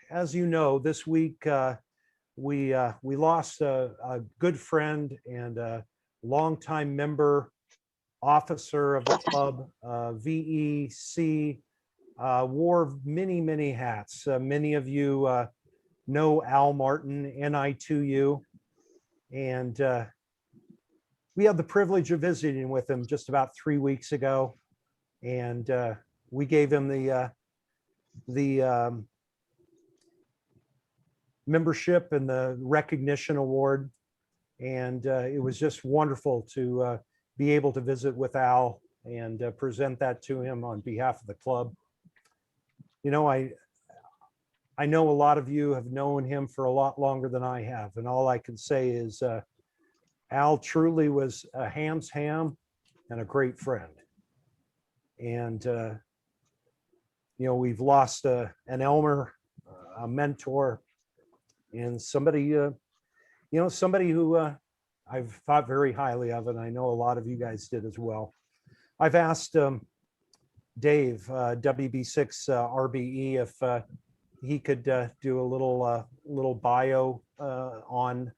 as you know, this week we lost a good friend and a longtime member, officer of the club, VEC, wore many hats. Many of you know Al Martin, NI2U, and we had the privilege of visiting with him just about 3 weeks ago, and we gave him the membership and the recognition award, and it was just wonderful to be able to visit with Al and present that to him on behalf of the club. You know, I know a lot of you have known him for a lot longer than I have, and all I can say is Al truly was a ham's ham and a great friend. And you know, we've lost an Elmer, a mentor, and somebody, you know, somebody who I've thought very highly of, and I know a lot of you guys did as well. I've asked Dave, WB6 RBE, if he could do a little bio on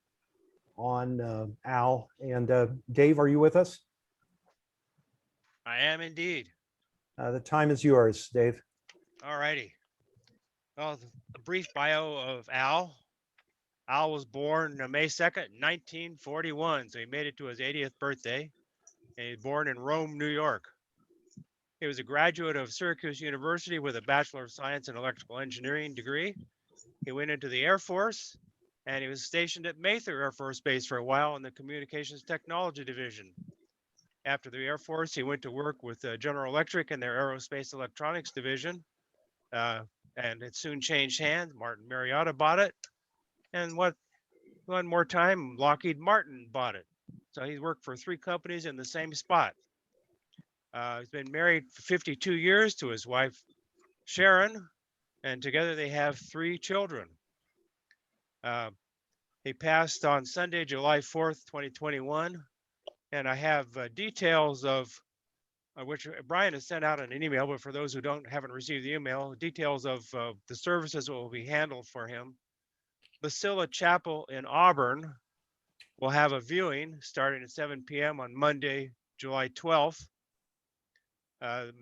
Al. And Dave, are you with us? I am indeed. The time is yours, Dave. All righty. Well, a brief bio of Al. Al was born May 2nd, 1941, so he made it to his 80th birthday. And he was born in Rome, New York. He was a graduate of Syracuse University with a Bachelor of Science in Electrical Engineering degree. He went into the Air Force, and he was stationed at Mather Air Force Base for a while in the Communications Technology Division. After the Air Force, he went to work with General Electric in their Aerospace Electronics Division, and it soon changed hands. Martin Marietta bought it, and one more time, Lockheed Martin bought it. So he's worked for 3 companies in the same spot. He's been married for 52 years to his wife, Sharon, and together they have 3 children. He passed on Sunday, July 4th, 2021, and I have details of which Brian has sent out in an email, but for those who haven't received the email, details of the services that will be handled for him. Basila Chapel in Auburn will have a viewing starting at 7 p.m. on Monday, July 12th.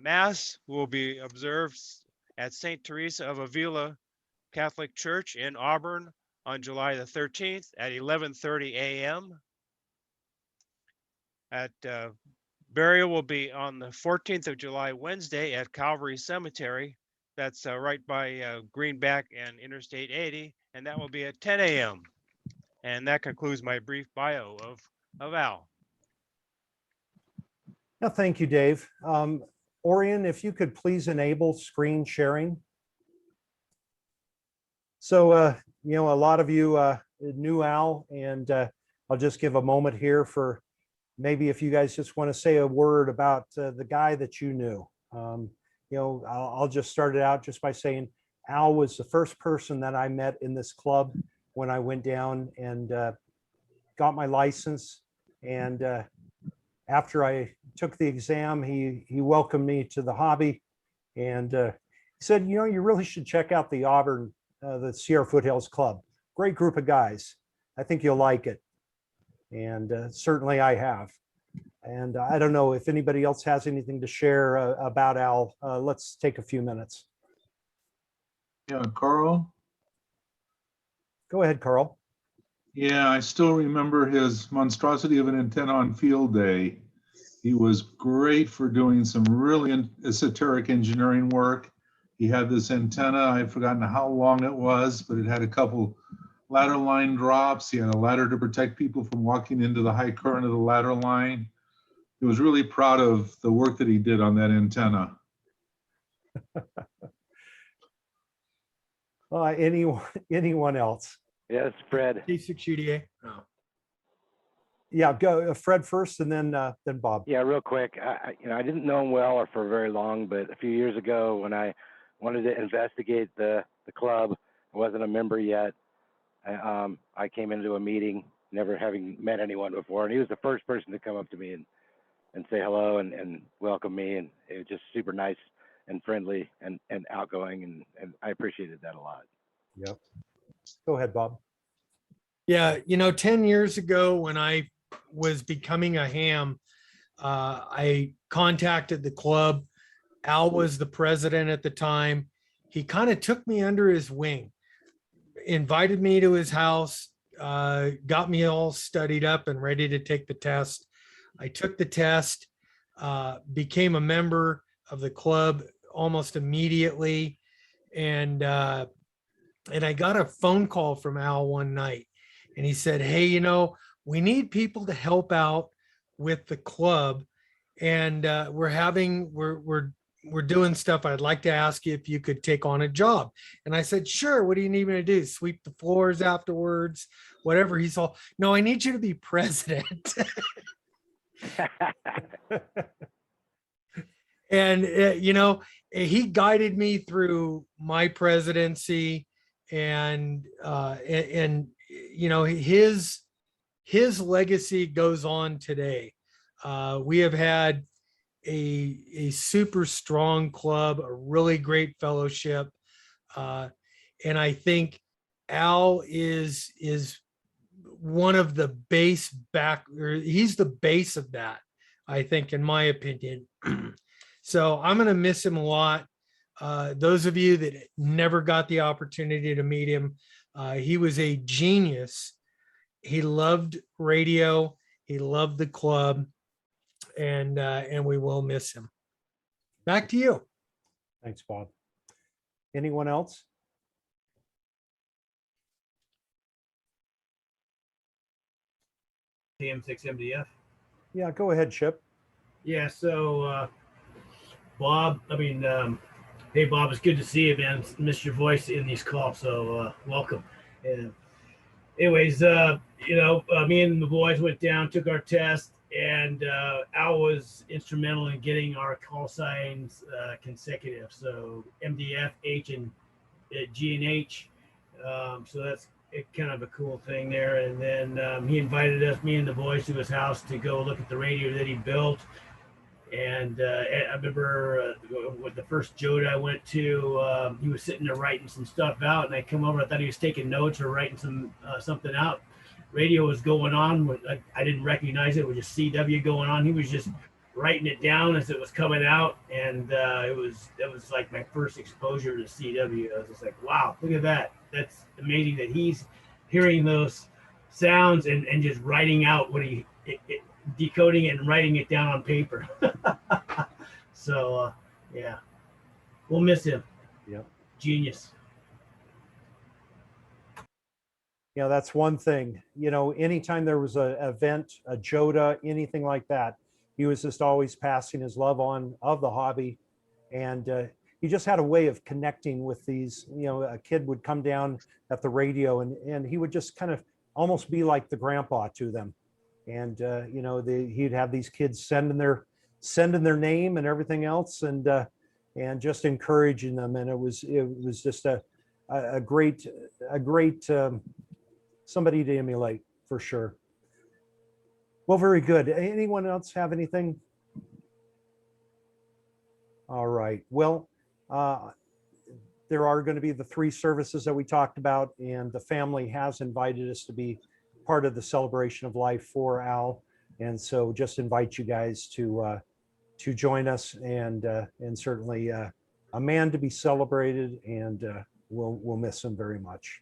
Mass will be observed at St. Teresa of Avila Catholic Church in Auburn on July the 13th at 11:30 a.m. Burial will be on the 14th of July, Wednesday, at Calvary Cemetery. That's right by Greenback and Interstate 80, and that will be at 10 a.m. And that concludes my brief bio of Al. No, thank you, Dave. Orion, if you could please enable screen sharing. So, you know, a lot of you knew Al, and I'll just give a moment here for maybe if you guys just want to say a word about the guy that you knew. You know, I'll just start it out just by saying Al was the first person that I met in this club when I went down and got my license. And after I took the exam, he welcomed me to the hobby, and he said, you know, you really should check out the Auburn, the Sierra Foothills Club. Great group of guys. I think you'll like it. And certainly I have. And I don't know if anybody else has anything to share about Al. Let's take a few minutes. Yeah, Carl. Go ahead, Carl. Yeah, I still remember his monstrosity of an antenna on field day. He was great for doing some really esoteric engineering work. He had this antenna, I've forgotten how long it was, but it had a couple ladder line drops. He had a ladder to protect people from walking into the high current of the ladder line. He was really proud of the work that he did on that antenna. Anyone else? Yes, Fred. T6UDA. Yeah, go Fred first, and then Bob. Yeah, real quick. I didn't know him well or for very long, but a few years ago when I wanted to investigate the club, I wasn't a member yet. I came into a meeting, never having met anyone before, and he was the first person to come up to me and say hello and welcome me, and it was just super nice and friendly and outgoing, and I appreciated that a lot. Yep. Go ahead, Bob. Yeah, 10 years ago when I was becoming a ham, I contacted the club. Al was the president at the time. He kind of took me under his wing, invited me to his house, got me all studied up and ready to take the test. I took the test, became a member of the club almost immediately. And I got a phone call from Al one night and he said, "Hey, we need people to help out with the club. And we're doing stuff. I'd like to ask you if you could take on a job." And I said, "Sure. What do you need me to do? Sweep the floors afterwards, whatever." He's all, "No, I need you to be president." And he guided me through my presidency, and his legacy goes on today. We have had a super strong club, a really great fellowship, and I think Al is one of the he's the base of that, I think, in my opinion. So I'm going to miss him a lot. Those of you that never got the opportunity to meet him, he was a genius. He loved radio. He loved the club, and we will miss him. Back to you. Thanks, Bob. Anyone else? TM6MDF. Yeah, go ahead, Chip. Yeah, so Bob, hey Bob, it's good to see you, man. Missed your voice in these calls, so welcome. And anyways, me and the boys went down, took our test, and Al was instrumental in getting our call signs consecutive. So MDF, H, and G and H. So that's kind of a cool thing there. And then he invited us, me and the boys, to his house to go look at the radio that he built. And I remember with the first Joda I went to, he was sitting there writing some stuff out, and I come over. I thought he was taking notes or writing something out. Radio was going on. I didn't recognize it. It was just CW going on. He was just writing it down as it was coming out, and it was like my first exposure to CW. I was just like, wow, look at that. That's amazing that he's hearing those sounds and just writing out what decoding it and writing it down on paper. So yeah, we'll miss him. Yep. Genius. That's one thing. Anytime there was an event, a Joda, anything like that, he was just always passing his love on of the hobby. And he just had a way of connecting with these, a kid would come down at the radio and he would just kind of almost be like the grandpa to them. And he'd have these kids sending their name and everything else, and just encouraging them. And it was just a great somebody to emulate, for sure. Well, very good. Anyone else have anything? All right. Well, there are going to be the 3 services that we talked about, and the family has invited us to be part of the celebration of life for Al. And so just invite you guys to join us, and certainly a man to be celebrated, and we'll miss him very much.